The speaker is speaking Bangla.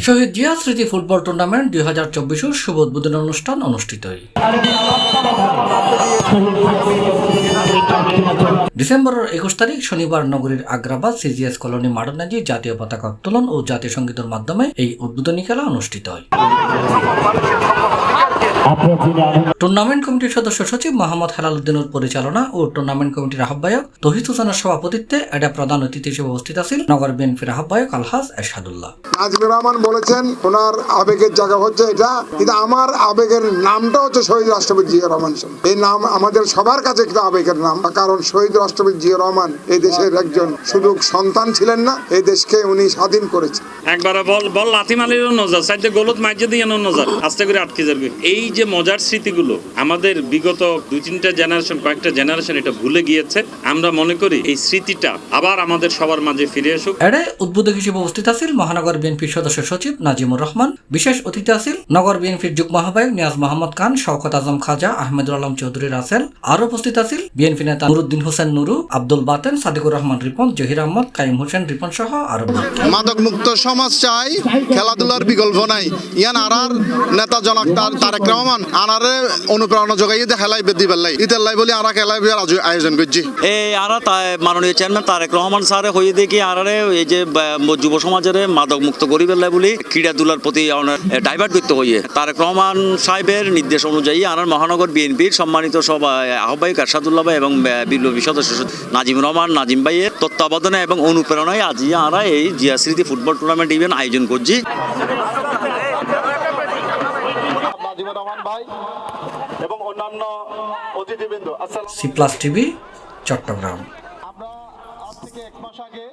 শহীদ জিয়া স্মৃতি ফুটবল টুর্নামেন্ট 2024 শুভ উদ্বোধন অনুষ্ঠান অনুষ্ঠিত। ডিসেম্বরের 21 তারিখ শনিবার নগরীর আগ্রাবাদ সিজিএস কলোনি মাডনাজি জাতীয় পতাকা উত্তোলন ও জাতীয় সঙ্গীতের মাধ্যমে এই উদ্বোধনী খেলা অনুষ্ঠিত হয়। টুর্নামেন্ট কমিটির সদস্য সচিব মোহাম্মদ হেলাল উদ্দিনের পরিচালনা ও টুর্নামেন্ট কমিটির আহ্বায়ক তৌহিদ হোসেনের সভাপতিত্বে এটা প্রধান অতিথি হিসেবে উপস্থিত আছেন নগর বিএনপির আহ্বায়ক আলহাজ এরশাদুল্লাহ। নাজিমুর রহমান বলেছেন ওনার আবেগের জায়গা হচ্ছে এটা, কিন্তু আমার আবেগের নামটা হচ্ছে শহীদ রাষ্ট্রপতি জিয়া রহমান। এই নাম আমাদের সবার কাছে একটা আবেগের নাম, কারণ শহীদ রাষ্ট্রপতি জিয়া রহমান এই দেশের একজন শুধু সন্তান ছিলেন না, এই দেশকে উনি স্বাধীন করেছেন। একবার বল লাথি মালির নজর সাইডে গোলত মাইজে দিয়ে নজর আস্তে করে আটকে যাবে। এই যে মজার স্মৃতিগুলো আমাদের বিগত কয়েকটা জেনারেশন এটা ভুলে গিয়েছে। আমরা মনে করি এই স্মৃতিটা আবার আমাদের সবার মাঝে ফিরে আসুক। এর উদ্বোধক হিসেবে উপস্থিত আছেন মহানগর বিএনপির সদস্য সচিব নাজিমুর রহমান। বিশেষ অতিথি আছেন নগর বিএনপির যুগ্ম আহ্বায়ক নিয়াজ মোহাম্মদ খান, শওকত আজম খাজা, আহমেদুল আলম চৌধুরী রাসেল। আরো উপস্থিত আছেন বিএনপি নেতা নুরুদ্দিন হোসেন নুরু, আব্দুল বাতেন, সাদিকুর রহমান রিপন, জহির আহমদ, কাইম হোসেন রিপন সহ আরো। মাদক মুক্ত সমাজ চাই, খেলাধুলার বিকল্প নাই। ইয়ান আরার নেতা জনক তারেক রহমান আনারে অনুপ্রেরণা যোগাইয়ে খেলাই বেদি বেলাই ইতার লাই বলি আরা খেলাই আয়োজন করছি। এই আরা মাননীয় চেয়ারম্যান তারেক রহমান স্যারে হয়ে দেখি আরারে এই যে যুব সমাজের মাদক মুক্ত করিবেন লাই বলি ক্রীড়াধুলার প্রতি ডাইভার্ট করতে হইয়ে তারেক রহমান সাহেবের নির্দেশ অনুযায়ী আনার মহানগর বিএনপির সম্মানিত সব আহ্বায়ক এরশাদুল্লাহ ভাই এবং বিপ্লবী সদস্য নাজিম রহমান নাজিম ভাইয়ের তত্ত্বাবধানে এবং অনুপ্রেরণায় আজ আমরা এই জিয়া স্মৃতি ফুটবল টুর্নামেন্ট ইভেন্ট আয়োজন করছি। এবং অন্যান্য অতিথিবৃন্দ, সি প্লাস টিভি, চট্টগ্রাম। আমরা আজ থেকে 1 মাস আগে